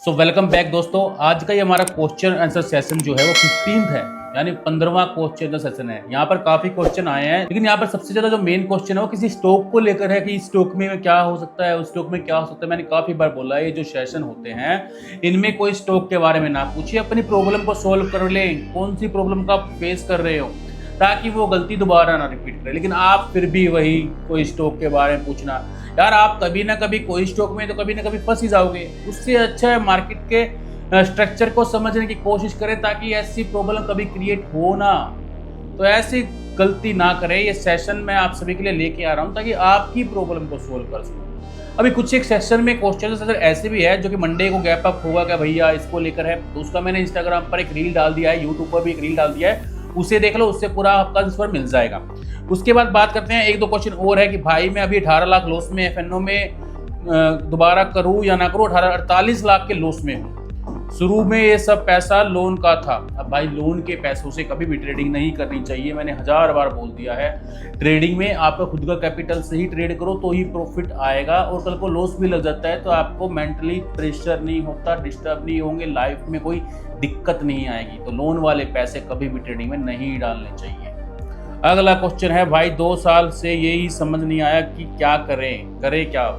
So welcome back दोस्तों। आज का ये हमारा क्वेश्चन आंसर सेशन जो है वो 15th है, यानी 15वां क्वेश्चन सेशन है। यहाँ पर काफी क्वेश्चन आए हैं, लेकिन यहाँ पर सबसे ज्यादा जो मेन क्वेश्चन है वो किसी स्टॉक को लेकर है कि इस स्टॉक में क्या हो सकता है, उस स्टॉक में क्या हो सकता है। मैंने काफी बार बोला है, ये जो सेशन होते हैं इनमें कोई स्टॉक के बारे में ना पूछिए, अपनी प्रॉब्लम को सोल्व कर ले, कौन सी प्रॉब्लम का आप फेस कर रहे हो, ताकि वो गलती दोबारा ना रिपीट करे। लेकिन आप फिर भी वही कोई स्टॉक के बारे में पूछना, यार आप कभी ना कभी कोई स्टॉक में तो कभी ना कभी फंस ही जाओगे। उससे अच्छा है मार्केट के स्ट्रक्चर को समझने की कोशिश करें, ताकि ऐसी प्रॉब्लम कभी क्रिएट हो ना, तो ऐसी गलती ना करें। ये सेशन मैं आप सभी के लिए लेके आ रहा हूँ ताकि आपकी प्रॉब्लम को सोल्व कर सकूँ। अभी कुछ एक सेशन में क्वेश्चन ऐसे भी है जो कि मंडे को गैप अप होगा क्या भैया इसको लेकर है, तो उसका मैंने इंस्टाग्राम पर एक रील डाल दिया है, यूट्यूब पर भी एक रील डाल दिया है, उसे देख लो, उससे पूरा आपका आंसर मिल जाएगा। उसके बाद बात करते हैं, एक दो क्वेश्चन और है कि भाई मैं अभी 18 लाख लॉस में एफएनओ में दोबारा करूं या ना करूं। 48 लाख के लॉस में हूं। शुरू में ये सब पैसा लोन का था। अब भाई लोन के पैसों से कभी भी ट्रेडिंग नहीं करनी चाहिए, मैंने 1000 बार बोल दिया है। ट्रेडिंग में आपका खुद का कैपिटल से ही ट्रेड करो तो ही प्रॉफिट आएगा, और कल को लॉस भी लग जाता है तो आपको मेंटली प्रेशर नहीं होता, डिस्टर्ब नहीं होंगे, लाइफ में कोई दिक्कत नहीं आएगी। तो लोन वाले पैसे कभी भी ट्रेडिंग में नहीं डालने चाहिए। अगला क्वेश्चन है, भाई 2 साल से यही समझ नहीं आया कि क्या करें क्या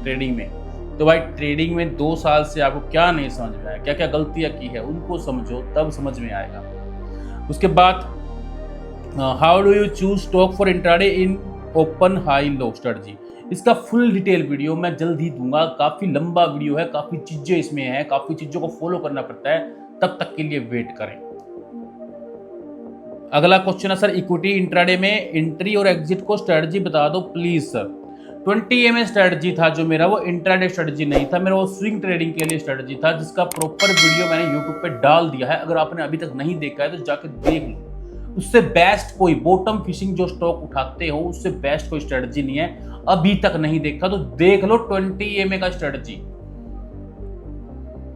ट्रेडिंग में। तो भाई ट्रेडिंग में 2 साल से आपको क्या नहीं समझ में आया, क्या क्या गलतियां की है उनको समझो, तब समझ में आएगा। उसके बाद how do you choose stock for intraday in open high low strategy. इसका फुल डिटेल वीडियो मैं जल्द ही दूंगा। काफी लंबा वीडियो है, काफी चीजें इसमें है, काफी चीजों को फॉलो करना पड़ता है, तब तक के लिए वेट करें। अगला क्वेश्चन है, सर इक्विटी इंट्राडे में एंट्री और एग्जिट को स्ट्रेटजी बता दो प्लीज सर। 20 एमए स्ट्रेटजी था जो मेरा, वो इंट्राडे स्ट्रेटजी नहीं था मेरा, वो स्विंग ट्रेडिंग के लिए स्ट्रेटजी था, जिसका प्रॉपर वीडियो मैंने यूट्यूब पे डाल दिया है। अगर आपने अभी तक नहीं देखा है तो जाकर देख लो। उससे बेस्ट कोई बॉटम फिशिंग जो स्टॉक उठाते हो उससे बेस्ट कोई स्ट्रेटजी नहीं है। अभी तक नहीं देखा तो देख लो 20 एमए का स्ट्रेटजी।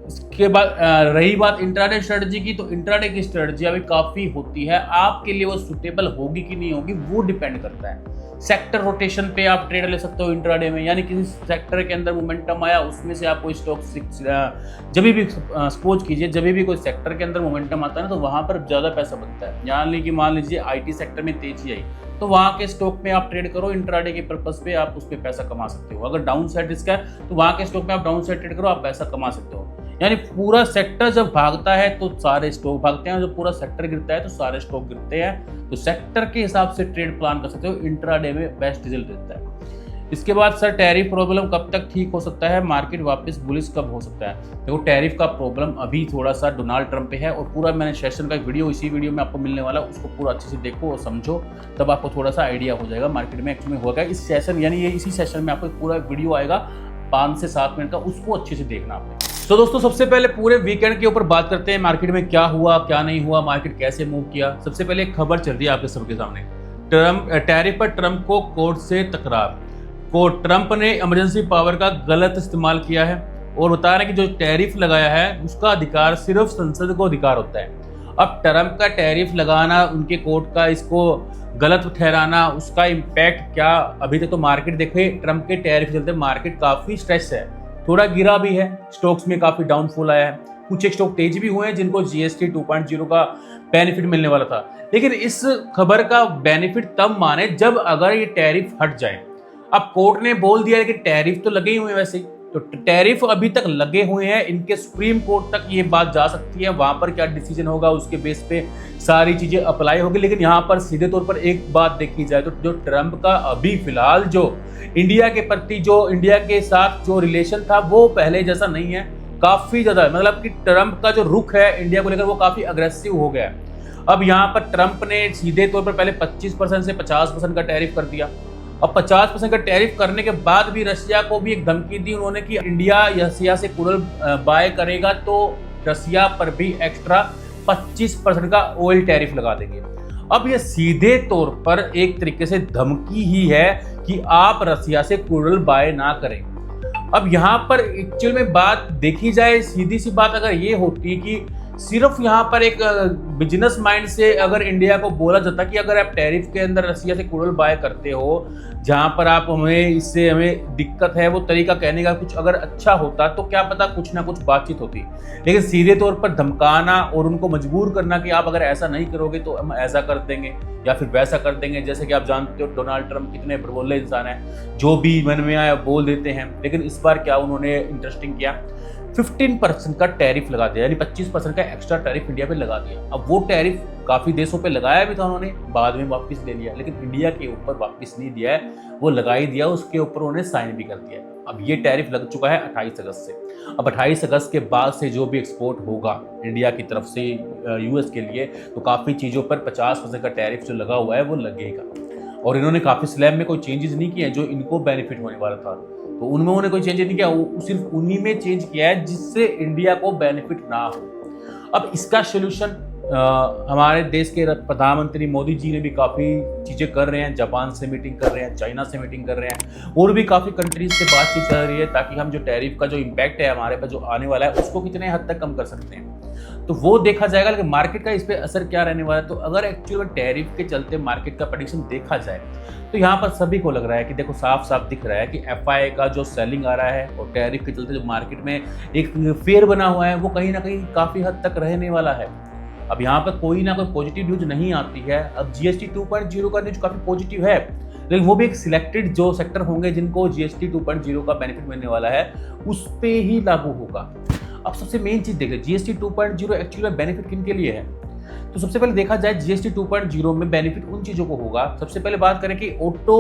इसके बाद रही बात इंट्राडे स्ट्रेटजी की, तो इंट्राडे की स्ट्रेटजी अभी काफी होती है, आपके लिए वो सुटेबल होगी कि नहीं होगी वो डिपेंड करता है। सेक्टर रोटेशन पे आप ट्रेड ले सकते हो इंट्राडे में, यानी किसी सेक्टर के अंदर मोमेंटम आया उसमें से आप कोई स्टॉक जब भी सपोज कीजिए, जब भी कोई सेक्टर के अंदर मोमेंटम आता है ना तो वहां पर ज्यादा पैसा बनता है। यानी मान लीजिए आईटी सेक्टर में तेजी आई तो वहां के स्टॉक में आप ट्रेड करो, इंट्राडे के पर्पस पे आप उस पर पैसा कमा सकते हो। अगर डाउन साइड रिस्क है तो वहां के स्टॉक में आप डाउन साइड ट्रेड करो, आप पैसा कमा सकते हो। यानी पूरा सेक्टर जब भागता है तो सारे स्टॉक भागते हैं, जब पूरा सेक्टर गिरता है तो सारे स्टॉक गिरते हैं। तो सेक्टर के हिसाब से ट्रेड प्लान कर सकते हो, इंट्राडे में बेस्ट रिजल्ट देता है। इसके बाद सर टैरिफ प्रॉब्लम कब तक ठीक हो सकता है, मार्केट वापस बुलिश कब हो सकता है। देखो टैरिफ का प्रॉब्लम अभी थोड़ा सा डोनाल्ड ट्रंप पे है, और पूरा मैंने सेशन का वीडियो इसी वीडियो में आपको मिलने वाला है, उसको पूरा अच्छे से देखो और समझो, तब आपको थोड़ा सा आइडिया हो जाएगा मार्केट में एक्चुअली होगा इस सेशन, यानी ये इसी सेशन में आपको पूरा वीडियो आएगा 5 से 7 मिनट का, उसको अच्छे से देखना आपने। तो दोस्तों सबसे पहले पूरे वीकेंड के ऊपर बात करते हैं, मार्केट में क्या हुआ क्या नहीं हुआ, मार्केट कैसे मूव किया। सबसे पहले एक खबर चल रही है आपके सबके सामने, टैरिफ पर ट्रंप को कोर्ट से तकरार। ट्रंप ने इमरजेंसी पावर का गलत इस्तेमाल किया है और बता रहे हैं कि जो टैरिफ लगाया है उसका अधिकार सिर्फ संसद को अधिकार होता है। अब ट्रंप का टैरिफ लगाना, उनके कोर्ट का इसको गलत ठहराना, उसका इम्पैक्ट क्या, अभी तक तो मार्केट देखे ट्रंप के टैरिफ चलते मार्केट काफी स्ट्रेस है, थोड़ा गिरा भी है, स्टॉक्स में काफी डाउनफॉल आया है, कुछ एक स्टॉक तेज भी हुए हैं जिनको जीएसटी 2.0 का बेनिफिट मिलने वाला था। लेकिन इस खबर का बेनिफिट तब माने जब अगर ये टैरिफ हट जाए। अब कोर्ट ने बोल दिया है कि टैरिफ तो लगे ही हुए हैं, वैसे तो टैरिफ अभी तक लगे हुए हैं, इनके सुप्रीम कोर्ट तक ये बात जा सकती है, वहां पर क्या डिसीजन होगा उसके बेस पे सारी चीजें अप्लाई होगी। लेकिन यहाँ पर सीधे तौर पर एक बात देखी जाए तो जो ट्रंप का अभी फिलहाल जो इंडिया के प्रति, जो इंडिया के साथ जो रिलेशन था वो पहले जैसा नहीं है, काफी ज्यादा, मतलब कि ट्रंप का जो रुख है इंडिया को लेकर वो काफी अग्रेसिव हो गया है। अब यहाँ पर ट्रंप ने सीधे तौर पर पहले 25% से 50% का टैरिफ कर दिया। अब 50% का टैरिफ करने के बाद भी रशिया को भी एक धमकी दी उन्होंने कि इंडिया रशिया से क्रूड बाय करेगा तो रशिया पर भी एक्स्ट्रा 25% का ऑयल टैरिफ लगा देंगे। अब ये सीधे तौर पर एक तरीके से धमकी ही है कि आप रशिया से क्रूड बाय ना करें। अब यहाँ पर एक्चुअल में बात देखी जाए, सीधी सी बात अगर ये होती कि सिर्फ यहाँ पर एक बिजनेस माइंड से अगर इंडिया को बोला जाता कि अगर आप टैरिफ के अंदर रसिया से क्रूड बाय करते हो, जहाँ पर आप हमें दिक्कत है, वो तरीका कहने का कुछ अगर अच्छा होता तो क्या पता कुछ ना कुछ बातचीत होती। लेकिन सीधे तौर पर धमकाना और उनको मजबूर करना कि आप अगर ऐसा नहीं करोगे तो हम ऐसा कर देंगे या फिर वैसा कर देंगे। जैसे कि आप जानते हो डोनाल्ड ट्रंप कितने भड़बोले इंसान हैं, जो भी मन में आया बोल देते हैं। लेकिन इस बार क्या उन्होंने इंटरेस्टिंग किया, 15% का टैरिफ लगा दिया, यानी 25% का एक्स्ट्रा टैरिफ इंडिया पे लगा दिया। अब वो टैरिफ काफ़ी देशों पे लगाया भी था उन्होंने, बाद में वापस ले लिया, लेकिन इंडिया के ऊपर वापस नहीं दिया है, वो लगा ही दिया, उसके ऊपर उन्होंने साइन भी कर दिया है। अब ये टैरिफ लग चुका है 28 अगस्त से। अब 28 अगस्त के बाद से जो भी एक्सपोर्ट होगा इंडिया की तरफ से यूएस के लिए, तो काफ़ी चीज़ों पर 50% का टैरिफ जो लगा हुआ है वो लगेगा। और इन्होंने काफ़ी स्लैब में कोई चेंजेस नहीं किए हैं जो इनको बेनिफिट होने वाला था, तो उनमें उन्होंने कोई चेंज नहीं किया, सिर्फ उन्हीं में चेंज किया है जिससे इंडिया को बेनिफिट ना हो। अब इसका सोल्यूशन हमारे देश के प्रधानमंत्री मोदी जी ने भी काफ़ी चीज़ें कर रहे हैं, जापान से मीटिंग कर रहे हैं, चाइना से मीटिंग कर रहे हैं, और भी काफ़ी कंट्रीज से बातचीत चल रही है ताकि हम जो टैरिफ का जो इम्पैक्ट है हमारे पर जो आने वाला है उसको कितने हद तक कम कर सकते हैं, तो वो देखा जाएगा। लेकिन मार्केट का इस पर असर क्या रहने वाला है, तो अगर एक्चुअल में टैरिफ के चलते मार्केट का प्रेडिक्शन देखा जाए तो यहाँ पर सभी को लग रहा है कि देखो साफ साफ दिख रहा है कि एफआई का जो सेलिंग आ रहा है और टैरिफ के चलते जो मार्केट में एक फेयर बना हुआ है वो कहीं ना कहीं काफ़ी हद तक रहने वाला है। अब यहाँ पर कोई ना कोई पॉजिटिव न्यूज नहीं आती है। अब जीएसटी 2.0 का न्यूज काफ़ी पॉजिटिव है, लेकिन वो भी एक सिलेक्टेड जो सेक्टर होंगे जिनको जीएसटी 2.0 का बेनिफिट मिलने वाला है उस पर ही लागू होगा। अब सबसे मेन चीज़ देखें, जीएसटी 2.0 एक्चुअली में बेनिफिट किन के लिए है, तो सबसे पहले देखा जाए जीएसटी 2.0 में बेनिफिट उन चीज़ों को होगा। सबसे पहले बात करें कि ऑटो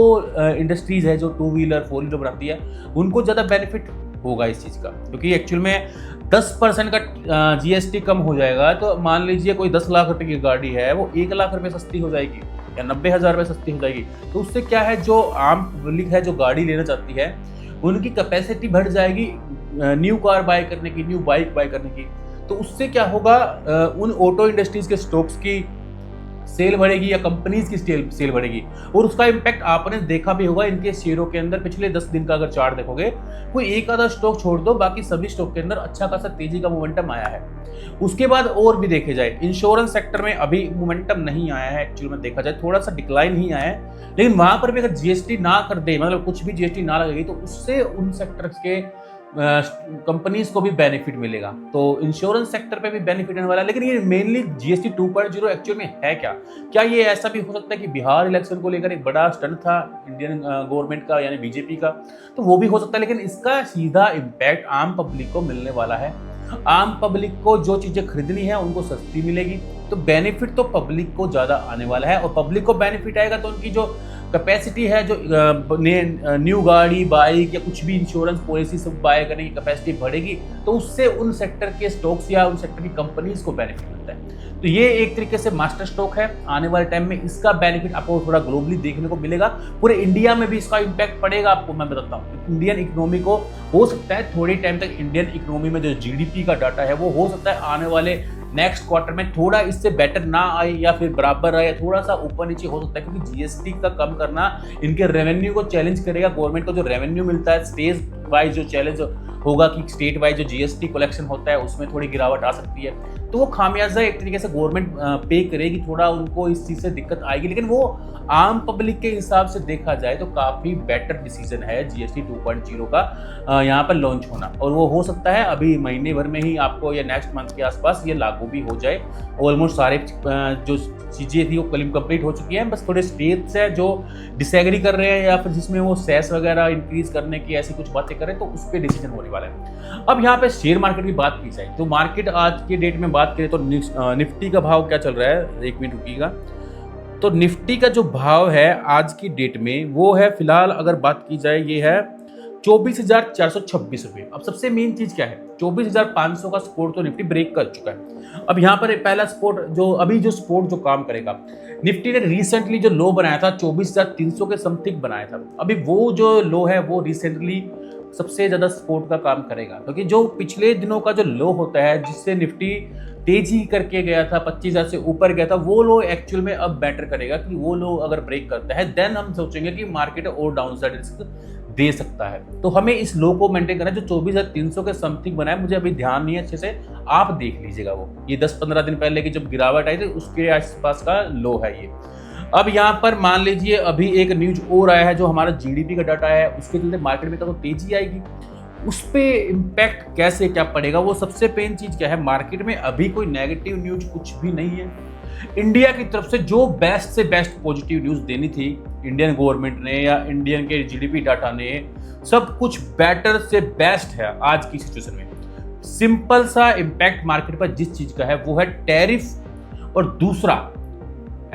इंडस्ट्रीज है जो 2 व्हीलर 4 व्हीलर बनाती है, उनको ज़्यादा बेनिफिट होगा इस चीज़ का, क्योंकि एक्चुअल में 10% का जीएसटी कम हो जाएगा। तो मान लीजिए कोई 10 लाख रुपए की गाड़ी है वो 1 लाख रुपए सस्ती हो जाएगी या 90,000 रुपये सस्ती हो जाएगी। तो उससे क्या है, जो आम पब्लिक है जो गाड़ी लेना चाहती है उनकी कैपेसिटी बढ़ जाएगी न्यू कार बाय करने की, न्यू बाइक बाय करने की। तो उससे क्या होगा, उन ऑटो इंडस्ट्रीज के स्टॉक्स की सेल बढ़ेगी या कंपनीज की सेल बढ़ेगी, और उसका इम्पैक्ट आपने देखा भी होगा इनके शेयरों के अंदर। पिछले 10 दिन का अगर चार्ट देखोगे, कोई एक आधा स्टॉक छोड़ दो, बाकी सभी स्टॉक के अंदर अच्छा खासा तेजी का मोमेंटम आया है। उसके बाद और भी देखे जाए, इंश्योरेंस सेक्टर में अभी मोमेंटम नहीं आया है, एक्चुअली में देखा जाए थोड़ा सा डिक्लाइन ही आया है, लेकिन वहां पर भी अगर जीएसटी ना कर दे, मतलब कुछ भी जीएसटी ना लगेगी, तो उससे उन सेक्टर्स के कंपनीज को भी बेनिफिट मिलेगा। तो इंश्योरेंस सेक्टर पे भी बेनिफिट होने वाला है। लेकिन ये मेनली जीएसटी 2.0 एक्चुअल में है क्या ये ऐसा भी हो सकता है कि बिहार इलेक्शन को लेकर एक बड़ा स्टंट था इंडियन गवर्नमेंट का यानी बीजेपी का, तो वो भी हो सकता है, लेकिन इसका सीधा इम्पैक्ट आम पब्लिक को मिलने वाला है। आम पब्लिक को जो चीजें खरीदनी है उनको सस्ती मिलेगी, तो बेनिफिट तो पब्लिक को ज्यादा आने वाला है। और पब्लिक को बेनिफिट आएगा तो उनकी जो कैपेसिटी है, जो न्यू गाड़ी बाइक या कुछ भी इंश्योरेंस पॉलिसी सब बाय करने की कैपेसिटी बढ़ेगी, तो उससे उन सेक्टर के स्टॉक्स या उन सेक्टर की कंपनीज को बेनिफिट मिलता है। तो ये एक तरीके से मास्टर स्टॉक है। आने वाले टाइम में इसका बेनिफिट आपको थोड़ा ग्लोबली देखने को मिलेगा, पूरे इंडिया में भी इसका इम्पैक्ट पड़ेगा। आपको मैं बताता हूँ, इंडियन इकोनॉमी को हो सकता है थोड़ी टाइम तक इंडियन इकोनॉमी में जो जीडीपी का डाटा है वो हो सकता है आने वाले नेक्स्ट क्वार्टर में थोड़ा इससे बेटर ना आए या फिर बराबर आए, थोड़ा सा ऊपर नीचे हो सकता है, क्योंकि जीएसटी का कम करना इनके रेवेन्यू को चैलेंज करेगा। गवर्नमेंट को जो रेवेन्यू मिलता है स्टेट वाइज जो चैलेंज होगा कि स्टेट वाइज जो जीएसटी कलेक्शन होता है उसमें थोड़ी गिरावट आ सकती है, तो वो खामियाजा एक तरीके से गवर्नमेंट पे करेगी, थोड़ा उनको इस चीज़ से दिक्कत आएगी। लेकिन वो आम पब्लिक के हिसाब से देखा जाए तो काफ़ी बेटर डिसीजन है जीएसटी 2.0 का यहाँ पर लॉन्च होना, और वो हो सकता है अभी महीने भर में ही आपको या नेक्स्ट मंथ के आसपास ये लागू भी हो जाए। ऑलमोस्ट सारे जो चीज़ें थी वो कंप्लीट हो चुकी हैं, बस थोड़े स्टेट्स हैं जो डिसएग्री कर रहे हैं या फिर जिसमें वो सेस वगैरह इंक्रीज करने की ऐसी कुछ बातें करें, तो उस पर डिसीजन होने वाला है। अब यहाँ पे शेयर मार्केट की बात की जाए तो मार्केट आज के डेट में बात करें तो निफ्टी का भाव क्या चल रहा है, 1 मिनट रुकिएगा। तो निफ्टी का जो भाव है आज की डेट में वो है, फिलहाल अगर बात की जाए, ये है 24,426 रुपये। अब सबसे मेन चीज क्या है, 24,500 का सपोर्ट तो निफ्टी ब्रेक कर चुका है। अब यहाँ पर पहला सपोर्ट जो सपोर्ट जो काम करेगा, निफ्टी ने रिसेंटली जो लो बनाया था 24,300 के समथिंग बनाया था, अभी वो जो लो है वो रिसेंटली सबसे ज्यादा सपोर्ट का काम करेगा, क्योंकि जो पिछले दिनों का जो लो होता है जिससे निफ्टी तेजी करके गया था 25,000 से ऊपर गया था, वो लो एक्चुअल में अब बेटर करेगा कि वो लो अगर ब्रेक करता है देन हम सोचेंगे कि मार्केट और डाउन साइड रिस्क दे सकता है। तो हमें इस लो को मेंटेन करना है, जो 24,300 के समथिंग बना है, मुझे अभी ध्यान नहीं है अच्छे से, आप देख लीजिएगा वो ये 10-15 दिन पहले की जब गिरावट आई थी उसके आसपास का लो है ये। अब यहाँ पर मान लीजिए अभी एक न्यूज और आया है जो हमारा जीडीपी का डाटा है उसके चलते मार्केट में तो तेजी आएगी, उस पे इम्पैक्ट कैसे क्या पड़ेगा, वो सबसे मेन चीज क्या है। मार्केट में अभी कोई नेगेटिव न्यूज कुछ भी नहीं है। इंडिया की तरफ से जो बेस्ट से बेस्ट पॉजिटिव न्यूज देनी थी इंडियन गवर्नमेंट ने या इंडियन के जीडीपी डाटा ने, सब कुछ बेटर से बेस्ट है आज की सिचुएशन में। सिंपल सा इम्पैक्ट मार्केट पर जिस चीज का है वो है टैरिफ और दूसरा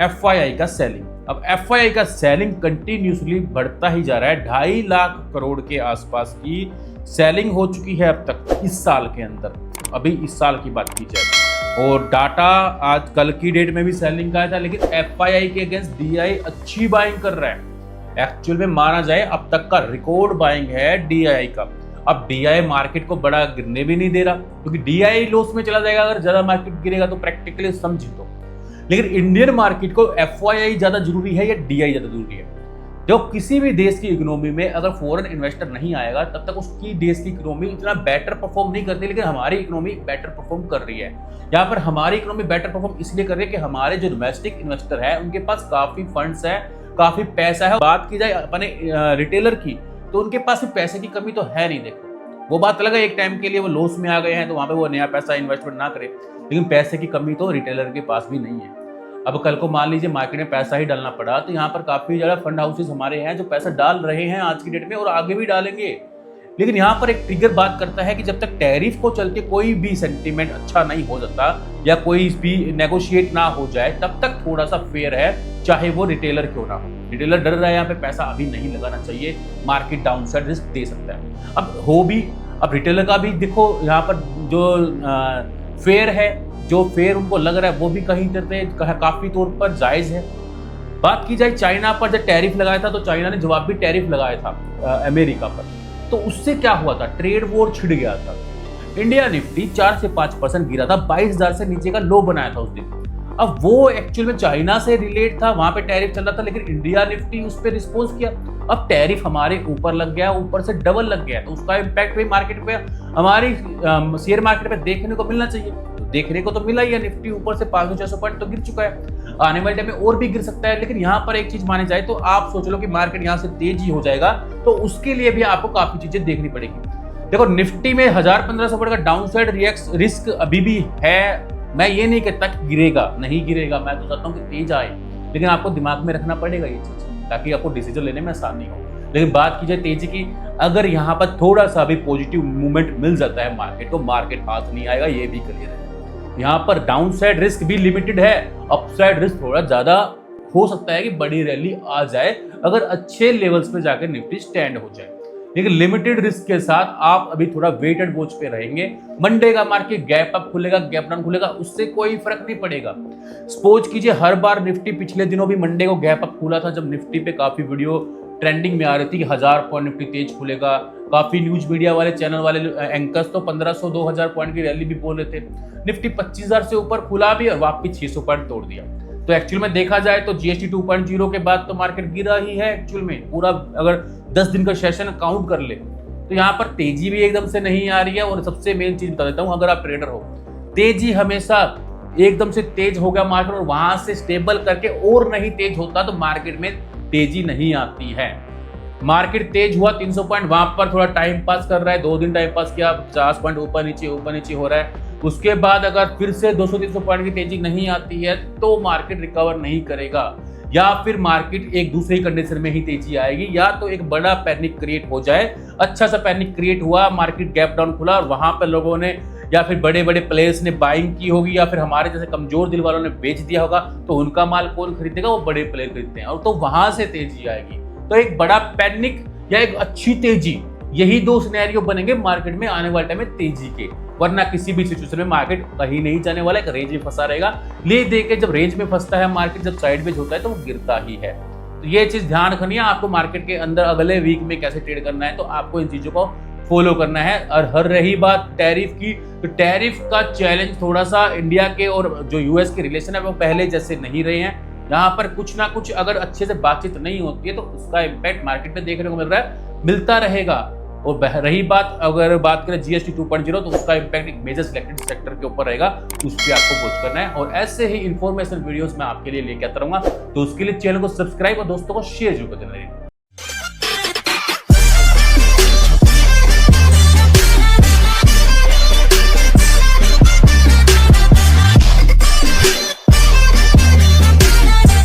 एफआईआई का सेलिंग। अब एफआईआई का सेलिंग कंटिन्यूसली बढ़ता ही जा रहा है, 2.5 लाख करोड़ के आसपास की सेलिंग हो चुकी है अब तक इस साल के अंदर, अभी इस साल की बात की जाए। और डाटा आज कल की डेट में भी सेलिंग का आया था, लेकिन एफआईआई के अगेंस्ट डीआई अच्छी बाइंग कर रहा है। एक्चुअल में माना जाए अब तक का रिकॉर्ड बाइंग है डीआई का। अब डीआई मार्केट को बड़ा गिरने भी नहीं दे रहा, क्योंकि डीआई लॉस में चला जाएगा अगर ज्यादा मार्केट गिरेगा तो, प्रैक्टिकली समझी तो। लेकिन इंडियन मार्केट को एफआईआई ज्यादा जरूरी है या डीआई ज्यादा जरूरी है? जो किसी भी देश की इकोनॉमी में अगर फॉरेन इन्वेस्टर नहीं आएगा तब तक उसकी देश की इकोनॉमी इतना बेटर परफॉर्म नहीं करती, लेकिन हमारी इकोनॉमी बेटर परफॉर्म कर रही है। यहाँ पर हमारी इकोनॉमी बेटर परफॉर्म इसलिए कर रही है कि हमारे जो डोमेस्टिक इन्वेस्टर है उनके पास काफी फंड्स है, काफी पैसा है। बात की जाए अपने रिटेलर की तो उनके पास भी पैसे की कमी तो है नहीं। देखो वो बात अलग है, एक टाइम के लिए वो लॉस में आ गए हैं तो वहां पे वो नया पैसा इन्वेस्टमेंट ना करे, लेकिन पैसे की कमी तो रिटेलर के पास भी नहीं है। अब कल को मान लीजिए मार्केट में पैसा ही डालना पड़ा तो यहाँ पर काफी ज्यादा फंड हाउसेस हमारे हैं जो पैसा डाल रहे हैं आज की डेट में और आगे भी डालेंगे। लेकिन यहाँ पर एक ट्रिगर बात करता है कि जब तक टैरिफ को चलते कोई भी सेंटीमेंट अच्छा नहीं हो जाता या कोई भी नेगोशिएट ना हो जाए तब तक थोड़ा सा फेयर है, चाहे वो रिटेलर क्यों ना हो। रिटेलर डर रहा है यहाँ पे पैसा अभी नहीं लगाना चाहिए, market down side risk they सकता है। अब हो भी, अब रिटेलर का भी देखो यहाँ पर जो फेयर है, जो फेयर उनको लग रहा है वो भी कहीं काफी तौर पर जायज है। बात की जाए चाइना पर जब टैरिफ लगाया था तो चाइना ने जवाब भी टैरिफ लगाया था अमेरिका पर, तो उससे क्या हुआ था, ट्रेड वॉर छिड़ गया था। इंडिया निफ्टी 4 से 5% गिरा था, 22,000 से नीचे का लो बनाया था उस दिन। अब वो एक्चुअल में चाइना से रिलेट था, वहां पे टैरिफ चल रहा था, लेकिन इंडिया निफ्टी उस पर रिस्पॉन्स किया। अब टैरिफ हमारे ऊपर लग गया, ऊपर से डबल लग गया, तो उसका इम्पैक्ट भी मार्केट पे, हमारी शेयर मार्केट पे देखने को मिलना चाहिए। तो देखने को तो मिला ही है, निफ्टी ऊपर से 500-600 पॉइंट तो गिर चुका है, आने वाले टाइम में और भी गिर सकता है। लेकिन यहाँ पर एक चीज मानी जाए तो आप सोच लो कि मार्केट यहाँ से तेजी हो जाएगा तो उसके लिए भी आपको काफी चीजें देखनी पड़ेगी। देखो निफ्टी में 1000-1500 पॉइंट का डाउन साइड रिस्क अभी भी है। मैं ये नहीं कहता कि गिरेगा, नहीं गिरेगा, मैं तो चाहता हूँ कि तेज आए, लेकिन आपको दिमाग में रखना पड़ेगा ये चीज ताकि आपको डिसीजन लेने में आसानी हो। लेकिन बात की जाए तेजी की, अगर यहाँ पर थोड़ा सा भी पॉजिटिव मूवमेंट मिल जाता है मार्केट को, मार्केट हाथ नहीं आएगा, ये भी क्लियर है। यहाँ पर डाउन साइड रिस्क भी लिमिटेड है, अपसाइड रिस्क थोड़ा ज्यादा हो सकता है कि बड़ी रैली आ जाए अगर अच्छे लेवल्स पे जाकर निफ्टी स्टैंड हो जाए। लेकिन लिमिटेड रिस्क के साथ आप अभी थोड़ा वेटेड वॉच पे रहेंगे। मंडे का मार्केट गैप अप खुलेगा, गैप डाउन खुलेगा, उससे कोई फर्क नहीं पड़ेगा। सपोज कीजिए हर बार निफ्टी पिछले दिनों भी मंडे को गैप अप खुला था, जब निफ्टी पे काफी वीडियो ट्रेंडिंग में आ रही थी कि 1000 पॉइंट निफ्टी तेज खुलेगा। काफी न्यूज मीडिया वाले चैनल वाले एंकर्स तो 1500-2000 पॉइंट की रैली भी बोल रहे थे। निफ्टी 25,000 से ऊपर खुला भी और वापस 600 पॉइंट तोड़ दिया। तो एक्चुअल में देखा जाए तो जीएसटी 2.0 के बाद तो मार्केट गिरा ही है एक्चुअल में पूरा। अगर 10 दिन का सेशन काउंट कर ले तो यहाँ पर तेजी भी एकदम से नहीं आ रही है। और सबसे मेन चीज बता देता हूँ, अगर आप ट्रेडर हो, तेजी हमेशा एकदम से तेज हो गया मार्केट और वहां से स्टेबल करके और नहीं तेज होता तो मार्केट में तेजी नहीं आती है। मार्केट तेज हुआ 300 पॉइंट, वहां पर थोड़ा टाइम पास कर रहा है, 2 दिन टाइम पास किया, 50 पॉइंट ऊपर नीचे हो रहा है। उसके बाद अगर फिर से 200-300 पॉइंट की तेजी नहीं आती है तो मार्केट रिकवर नहीं करेगा, या फिर मार्केट एक दूसरे कंडीशन में ही तेजी आएगी, या तो एक बड़ा पैनिक क्रिएट हो जाए। अच्छा सा पैनिक क्रिएट हुआ, मार्केट गैप डाउन खुला और वहां पर लोगों ने या फिर बड़े बड़े प्लेयर्स ने बाइंग की होगी, या फिर हमारे जैसे कमजोर दिल वालों ने बेच दिया होगा, तो उनका माल कौन खरीदेगा? वो बड़े प्लेयर खरीदते हैं, और तो वहां से तेजी आएगी। तो एक बड़ा पैनिक या एक अच्छी तेजी, यही 2 सिनेरियो बनेंगे मार्केट में आने वाले टाइम में तेजी के। वरना किसी भी सिचुएशन में मार्केट कहीं नहीं जाने वाला, एक रेंज में फंसा रहेगा। ले दे के जब रेंज में फंसता है मार्केट, जब साइडवेज होता है तो वो गिरता ही है। तो ये चीज ध्यान रखनी है आपको मार्केट के अंदर अगले वीक में कैसे ट्रेड करना है, तो आपको इन चीजों को फॉलो करना है। और हर रही बात टैरिफ की, तो टैरिफ का चैलेंज थोड़ा सा इंडिया के और जो यूएस के रिलेशन है वो पहले जैसे नहीं रहे हैं। यहाँ पर कुछ ना कुछ अगर अच्छे से बातचीत नहीं होती है तो उसका इम्पैक्ट मार्केट में देखने को मिल रहा है, मिलता रहेगा। और रही बात, अगर बात करें जीएसटी 2.0 तो उसका इम्पैक्ट एक मेजर सिलेक्टेड सेक्टर के ऊपर रहेगा, उस पर आपको वॉच करना है। और ऐसे ही इंफॉर्मेशन वीडियोस मैं आपके लिए लेके आता रहूंगा, तो उसके लिए चैनल को सब्सक्राइब और दोस्तों को शेयर जरूर कर देना।